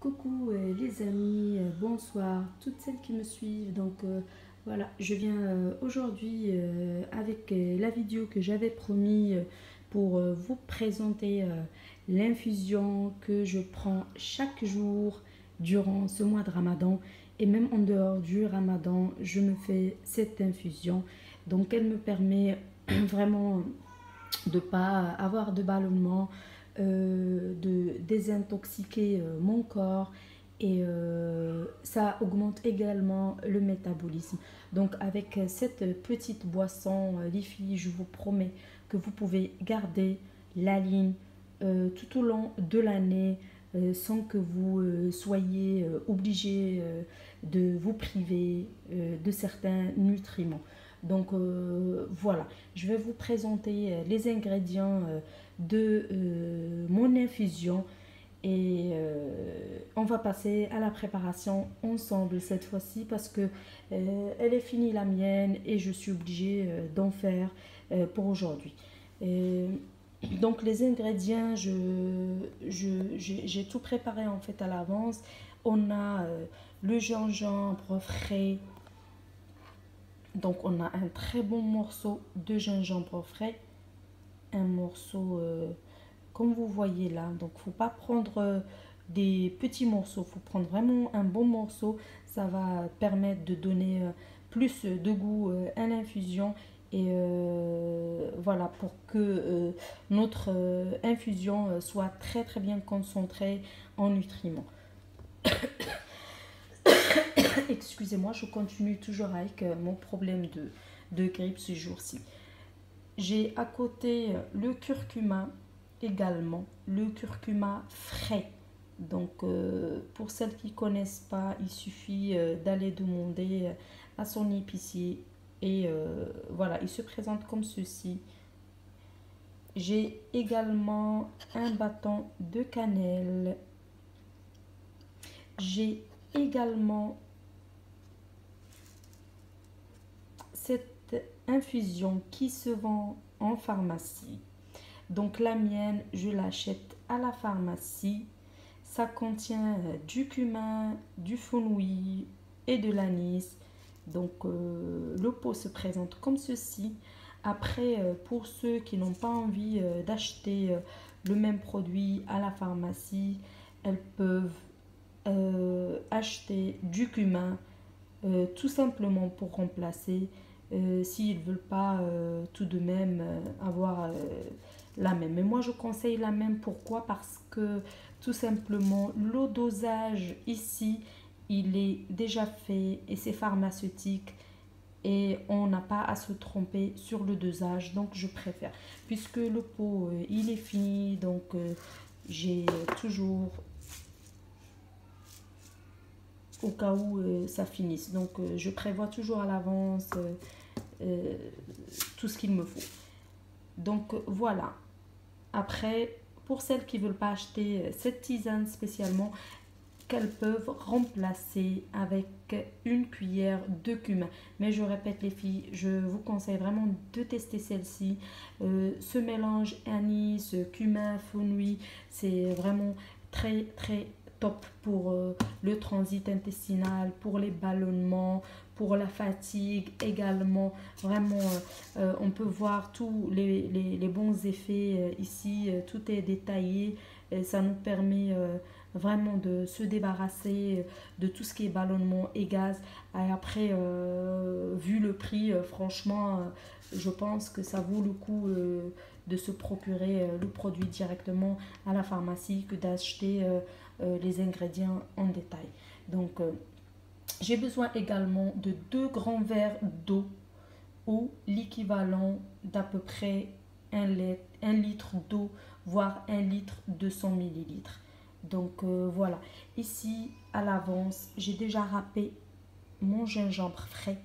Coucou les amis, bonsoir, toutes celles qui me suivent. Voilà, je viens aujourd'hui avec la vidéo que j'avais promis pour vous présenter l'infusion que je prends chaque jour durant ce mois de Ramadan. Et même en dehors du Ramadan, je me fais cette infusion. Donc elle me permet vraiment de pas avoir de ballonnement, de désintoxiquer mon corps et ça augmente également le métabolisme. Donc avec cette petite boisson, les filles, je vous promets que vous pouvez garder la ligne tout au long de l'année sans que vous soyez obligé de vous priver de certains nutriments. Voilà, je vais vous présenter les ingrédients de mon infusion et on va passer à la préparation ensemble cette fois-ci parce que elle est finie la mienne et je suis obligée d'en faire pour aujourd'hui. Euh, donc les ingrédients, j'ai tout préparé en fait à l'avance. On a le gingembre frais, donc on a un très bon morceau de gingembre frais, un morceau comme vous voyez là. Donc faut pas prendre des petits morceaux, faut prendre vraiment un bon morceau. Ça va permettre de donner plus de goût à l'infusion et voilà pour que notre infusion soit très très bien concentrée en nutriments. Excusez-moi, je continue toujours avec mon problème de grippe ce jour-ci. J'ai à côté le curcuma également, le curcuma frais. Pour celles qui ne connaissent pas, il suffit d'aller demander à son épicier et voilà, il se présente comme ceci. J'ai également un bâton de cannelle. J'ai également cette infusion qui se vend en pharmacie. Donc la mienne, je l'achète à la pharmacie. Ça contient du cumin, du fenouil et de l'anis. Le pot se présente comme ceci. Après, pour ceux qui n'ont pas envie d'acheter le même produit à la pharmacie, elles peuvent acheter du cumin tout simplement pour remplacer s'ils ne veulent pas tout de même avoir la même. Mais moi je conseille la même. Pourquoi? Parce que tout simplement le dosage ici il est déjà fait et c'est pharmaceutique et on n'a pas à se tromper sur le dosage, donc je préfère puisque le pot il est fini. J'ai toujours au cas où ça finisse. Je prévois toujours à l'avance euh, tout ce qu'il me faut. Voilà. Après, pour celles qui ne veulent pas acheter cette tisane spécialement, qu'elles peuvent remplacer avec une cuillère de cumin. Mais je répète les filles, je vous conseille vraiment de tester celle-ci. Ce mélange anis, cumin, fenouil, c'est vraiment très très top pour le transit intestinal, pour les ballonnements, pour la fatigue également. Vraiment, on peut voir tous les bons effets ici. Tout est détaillé. Et ça nous permet vraiment de se débarrasser de tout ce qui est ballonnement et gaz. Et après, vu le prix, franchement, je pense que ça vaut le coup de se procurer le produit directement à la pharmacie que d'acheter les ingrédients en détail. J'ai besoin également de 2 grands verres d'eau ou l'équivalent d'à peu près 1 litre d'eau, voire 1 litre 200 millilitres. Voilà, ici à l'avance, j'ai déjà râpé mon gingembre frais.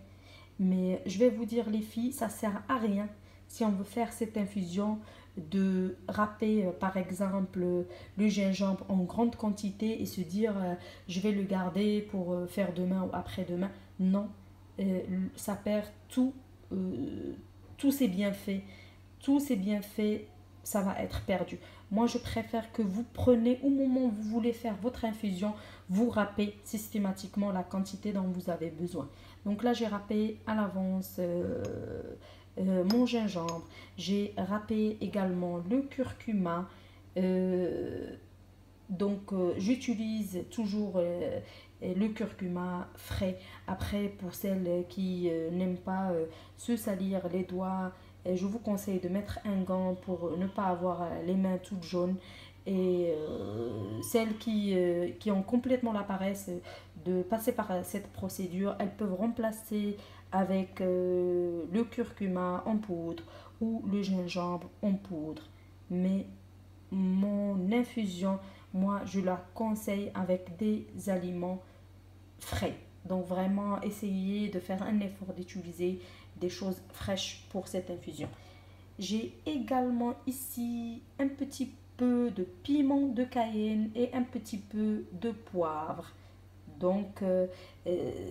Mais je vais vous dire les filles, ça sert à rien si on veut faire cette infusion de râper par exemple le gingembre en grande quantité et se dire je vais le garder pour faire demain ou après-demain. Non, ça perd tous ses bienfaits. Tous ses bienfaits ça va être perdu. Moi, je préfère que vous preniez au moment où vous voulez faire votre infusion, vous râpez systématiquement la quantité dont vous avez besoin. Donc là, j'ai râpé à l'avance mon gingembre. J'ai râpé également le curcuma. J'utilise toujours le curcuma frais. Après, pour celles qui n'aiment pas se salir les doigts, je vous conseille de mettre un gant pour ne pas avoir les mains toutes jaunes. Et celles qui ont complètement la paresse de passer par cette procédure, elles peuvent remplacer avec le curcuma en poudre ou le gingembre en poudre. Mais mon infusion, moi, je la conseille avec des aliments frais. Donc vraiment, essayez de faire un effort d'utiliser des choses fraîches pour cette infusion. J'ai également ici un petit peu de piment de Cayenne et un petit peu de poivre. Donc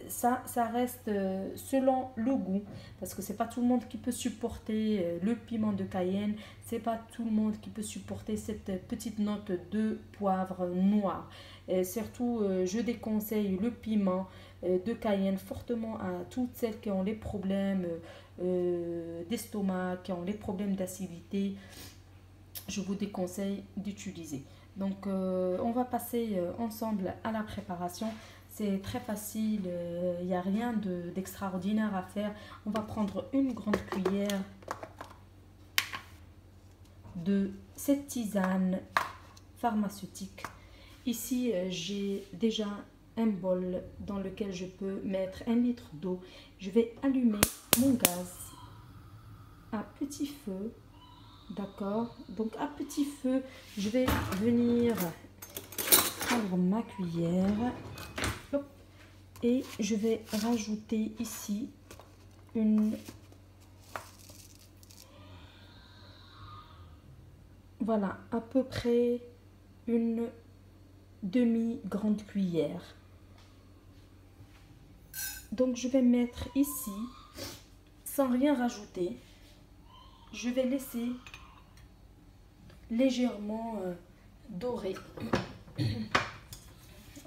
ça reste selon le goût, parce que c'est pas tout le monde qui peut supporter le piment de Cayenne, c'est pas tout le monde qui peut supporter cette petite note de poivre noir. Et surtout, je déconseille le piment de Cayenne fortement à toutes celles qui ont les problèmes d'estomac, qui ont les problèmes d'acidité. Je vous déconseille d'utiliser. Donc on va passer ensemble à la préparation. C'est très facile, il n'y a rien d'extraordinaire à faire. On va prendre une grande cuillère de cette tisane pharmaceutique. Ici, j'ai déjà un bol dans lequel je peux mettre 1 litre d'eau. Je vais allumer mon gaz à petit feu. D'accord? Donc à petit feu, je vais venir prendre ma cuillère. Hop, et je vais rajouter ici voilà, à peu près une demi-grande cuillère. Donc je vais mettre ici, sans rien rajouter. Je vais laisser légèrement dorer.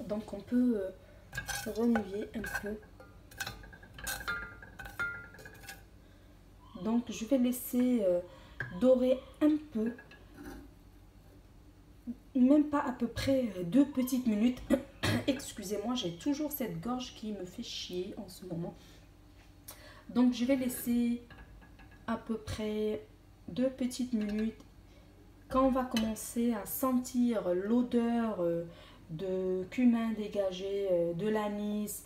Donc on peut remuer un peu. Donc je vais laisser dorer un peu, même pas à peu près 2 petites minutes. Excusez-moi, j'ai toujours cette gorge qui me fait chier en ce moment. Donc je vais laisser à peu près 2 petites minutes. Quand on va commencer à sentir l'odeur de cumin dégagé, de l'anis,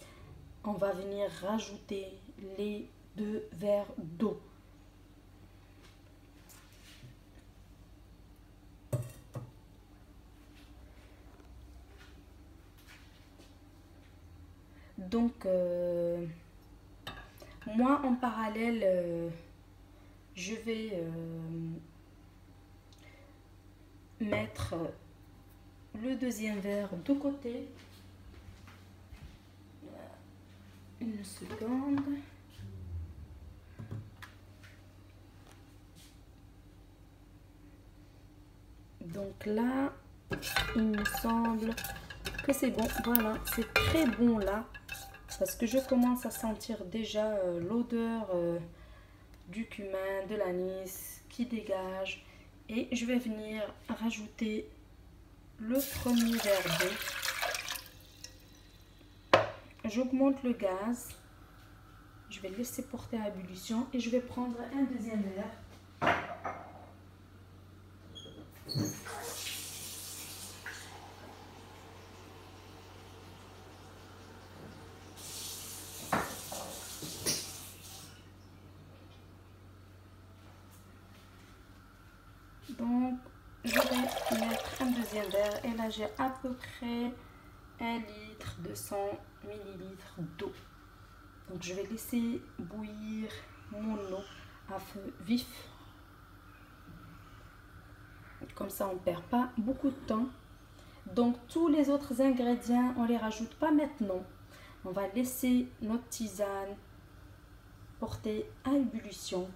on va venir rajouter les 2 verres d'eau. Donc, moi en parallèle, je vais mettre le 2e verre de côté. Une seconde. Donc là, il me semble que c'est bon. Voilà, c'est très bon là. Parce que je commence à sentir déjà l'odeur du cumin, de l'anis qui dégage. Et je vais venir rajouter le premier verre d'eau. J'augmente le gaz. Je vais laisser porter à ébullition et je vais prendre un 2e verre. Donc, je vais mettre un 2e verre et là j'ai à peu près 1 litre 200 millilitres d'eau. Donc, je vais laisser bouillir mon eau à feu vif. Comme ça, on ne perd pas beaucoup de temps. Donc, tous les autres ingrédients, on ne les rajoute pas maintenant. On va laisser notre tisane porter à ébullition.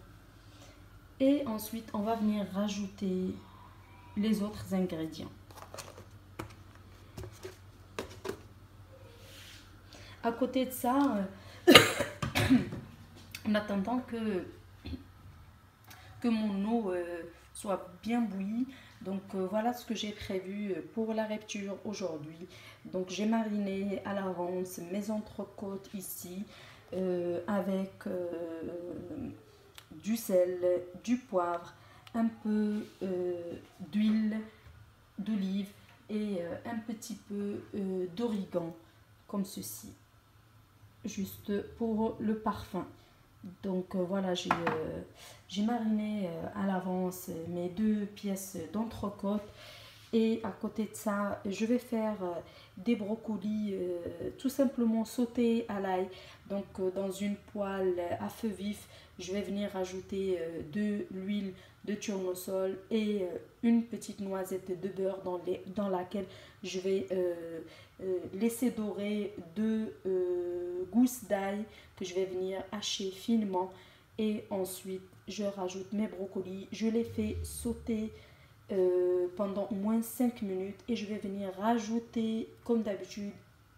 Et ensuite, on va venir rajouter les autres ingrédients. À côté de ça, en attendant que mon eau soit bien bouillie, donc voilà ce que j'ai prévu pour la rupture aujourd'hui. Donc j'ai mariné à l'avance mes entrecôtes ici avec du sel, du poivre, un peu d'huile d'olive et un petit peu d'origan comme ceci, juste pour le parfum. Donc voilà, j'ai mariné à l'avance mes 2 pièces d'entrecôte. Et à côté de ça, je vais faire des brocolis tout simplement sautés à l'ail. Donc dans une poêle à feu vif, je vais venir rajouter de l'huile de tournesol et une petite noisette de beurre dans laquelle je vais laisser dorer 2 gousses d'ail que je vais venir hacher finement. Et ensuite, je rajoute mes brocolis. Je les fais sauter pendant au moins 5 minutes et je vais venir rajouter comme d'habitude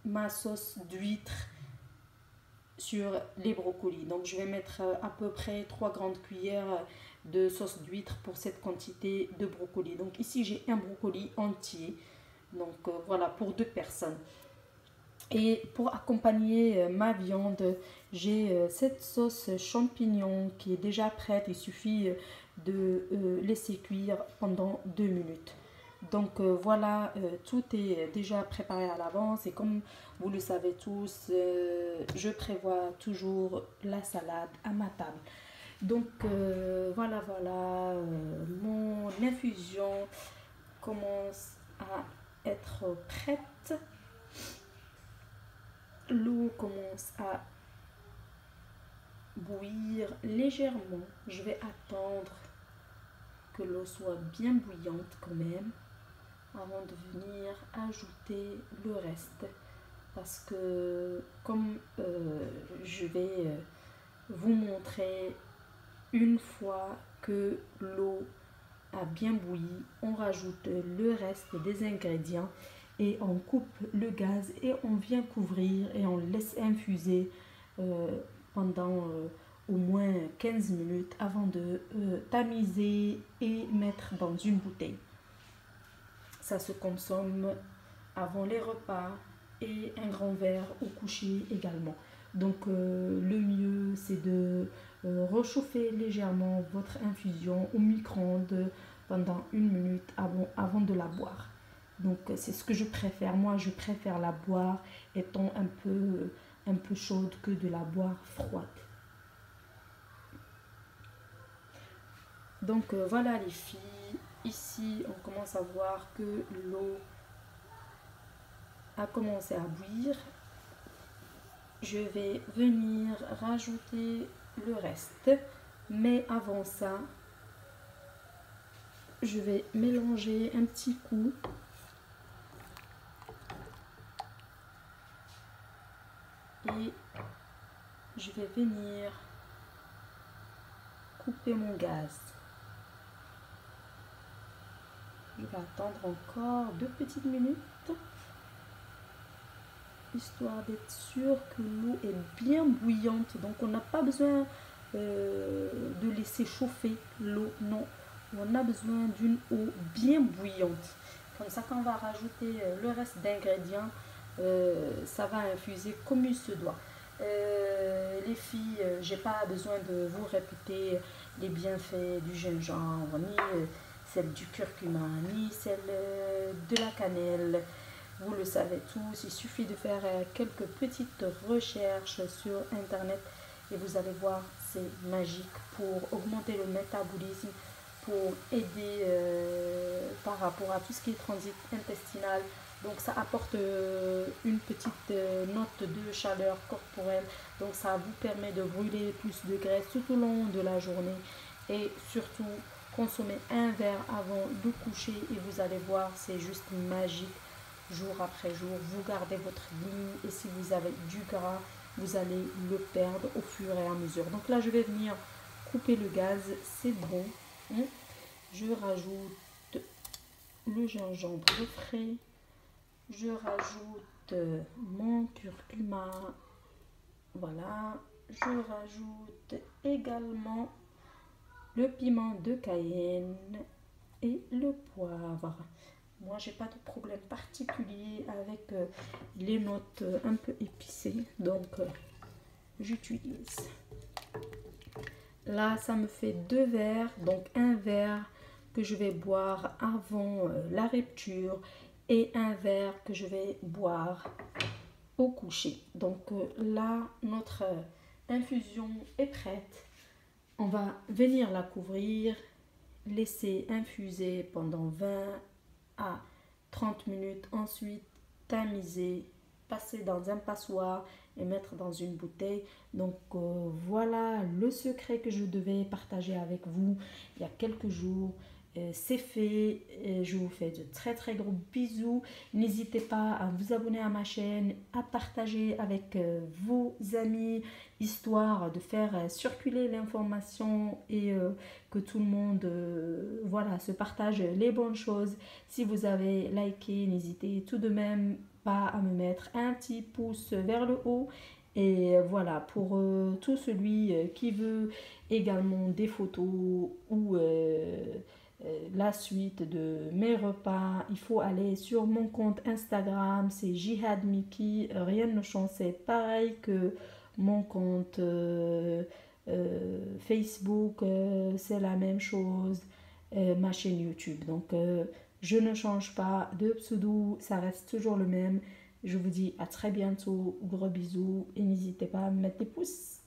ma sauce d'huître sur les brocolis. Donc je vais mettre à peu près 3 grandes cuillères de sauce d'huître pour cette quantité de brocolis. Donc ici j'ai un brocoli entier, donc voilà, pour 2 personnes. Et pour accompagner ma viande, j'ai cette sauce champignon qui est déjà prête. Il suffit de laisser cuire pendant 2 minutes. Donc voilà, tout est déjà préparé à l'avance et comme vous le savez tous, je prévois toujours la salade à ma table. Donc voilà, mon infusion commence à être prête. L'eau commence à bouillir légèrement. Je vais attendre que l'eau soit bien bouillante quand même avant de venir ajouter le reste. Parce que comme je vais vous montrer, une fois que l'eau a bien bouilli, on rajoute le reste des ingrédients et on coupe le gaz et on vient couvrir et on laisse infuser pendant au moins 15 minutes avant de tamiser et mettre dans une bouteille. Ça se consomme avant les repas et un grand verre au coucher également. Donc le mieux c'est de réchauffer légèrement votre infusion au micro-ondes pendant 1 minute avant de la boire. Donc c'est ce que je préfère. Moi je préfère la boire étant un peu chaude que de la boire froide. Donc voilà les filles, ici on commence à voir que l'eau a commencé à bouillir. Je vais venir rajouter le reste, mais avant ça, je vais mélanger un petit coup. Et je vais venir couper mon gaz. Je vais attendre encore 2 petites minutes, histoire d'être sûr que l'eau est bien bouillante. Donc on n'a pas besoin de laisser chauffer l'eau, non. On a besoin d'une eau bien bouillante. Comme ça, quand on va rajouter le reste d'ingrédients, ça va infuser comme il se doit. Les filles, j'ai pas besoin de vous répéter les bienfaits du gingembre, ni celle du curcuma, ni celle de la cannelle. Vous le savez tous, il suffit de faire quelques petites recherches sur internet et vous allez voir, c'est magique pour augmenter le métabolisme, pour aider par rapport à tout ce qui est transit intestinal. Donc ça apporte une petite note de chaleur corporelle. Donc ça vous permet de brûler plus de graisse tout au long de la journée. Et surtout, consommez un verre avant de coucher et vous allez voir, c'est juste magique. Jour après jour, vous gardez votre ligne et si vous avez du gras, vous allez le perdre au fur et à mesure. Donc là, je vais venir couper le gaz, c'est bon. Je rajoute le gingembre frais. Je rajoute mon curcuma. Voilà. Je rajoute également le piment de Cayenne et le poivre. Moi, j'ai pas de problème particulier avec les notes un peu épicées, donc j'utilise. Là, ça me fait 2 verres, donc un verre que je vais boire avant la rupture et un verre que je vais boire au coucher. Donc là, notre infusion est prête. On va venir la couvrir, laisser infuser pendant 20 à 30 minutes. Ensuite, tamiser, passer dans un passoire et mettre dans une bouteille. Donc voilà le secret que je devais partager avec vous il y a quelques jours. C'est fait. Je vous fais de très très gros bisous. N'hésitez pas à vous abonner à ma chaîne, à partager avec vos amis, histoire de faire circuler l'information et que tout le monde voilà, se partage les bonnes choses. Si vous avez liké, n'hésitez tout de même pas à me mettre un petit pouce vers le haut. Et voilà, pour tout celui qui veut également des photos ou la suite de mes repas, il faut aller sur mon compte Instagram, c'est Jihad Miki, rien ne change, c'est pareil que mon compte Facebook, c'est la même chose, ma chaîne YouTube. Donc je ne change pas de pseudo, ça reste toujours le même. Je vous dis à très bientôt, gros bisous et n'hésitez pas à me mettre des pouces.